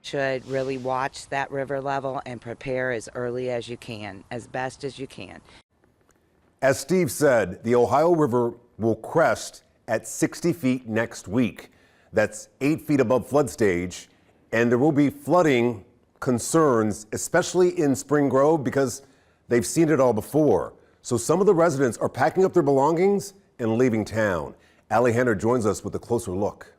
Should really watch that river level and prepare as early as you can, as best as you can. As Steve said, the Ohio River will crest at 60 feet next week. That's 8 feet above flood stage, and there will be flooding concerns, especially in Spring Grove, because they've seen it all before. So some of the residents are packing up their belongings and leaving town. Allie Henner joins us with a closer look.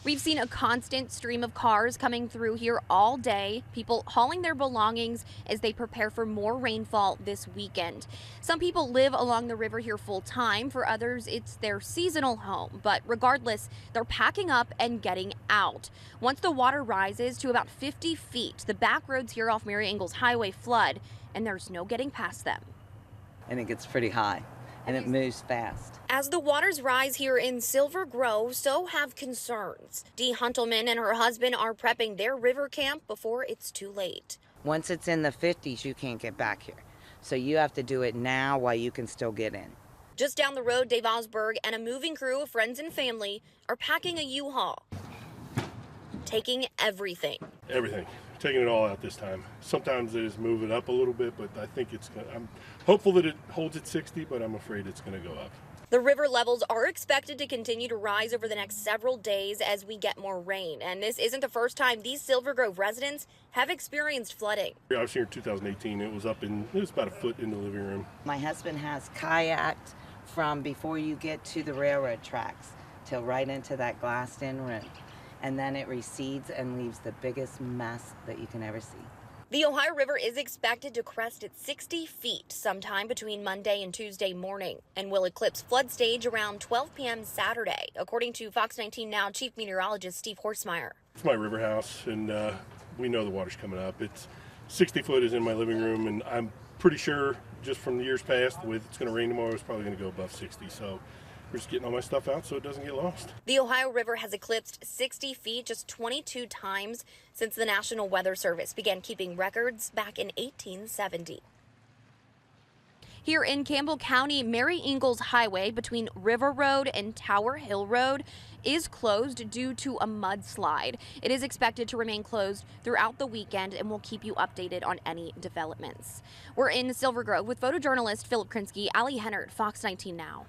We've seen a constant stream of cars coming through here all day, people hauling their belongings as they prepare for more rainfall this weekend. Some people live along the river here full time. For others, it's their seasonal home. But regardless, they're packing up and getting out. Once the water rises to about 50 feet, the back roads here off Mary Ingalls Highway flood, and there's no getting past them. And it gets pretty high, and it moves fast. As the waters rise here in Silver Grove, so have concerns. Dee Huntelman and her husband are prepping their river camp before it's too late. Once it's in the 50s, you can't get back here. So you have to do it now while you can still get in. Just down the road, Dave Osberg and a moving crew of friends and family are packing a U-Haul, taking everything. Everything. Taking it all out this time. Sometimes they just move it up a little bit, but I think I'm hopeful that it holds at 60, but I'm afraid it's going to go up. The river levels are expected to continue to rise over the next several days as we get more rain. And this isn't the first time these Silver Grove residents have experienced flooding. I was here in 2018. It was about a foot in the living room. My husband has kayaked from before you get to the railroad tracks till right into that glassed-in room. And then it recedes and leaves the biggest mess that you can ever see. The Ohio River is expected to crest at 60 feet sometime between Monday and Tuesday morning and will eclipse flood stage around 12 p.m. Saturday, according to Fox 19 Now Chief Meteorologist Steve Horstmeyer. It's my river house, and we know the water's coming up. It's 60 foot is in my living room, and I'm pretty sure just from the years past, the way it's going to rain tomorrow, it's probably going to go above 60. So we're just getting all my stuff out so it doesn't get lost. The Ohio River has eclipsed 60 feet just 22 times since the National Weather Service began keeping records back in 1870. Here in Campbell County, Mary Ingalls Highway between River Road and Tower Hill Road is closed due to a mudslide. It is expected to remain closed throughout the weekend, and we'll keep you updated on any developments. We're in Silver Grove with photojournalist Philip Krinsky, Allie Hennert, Fox 19 Now.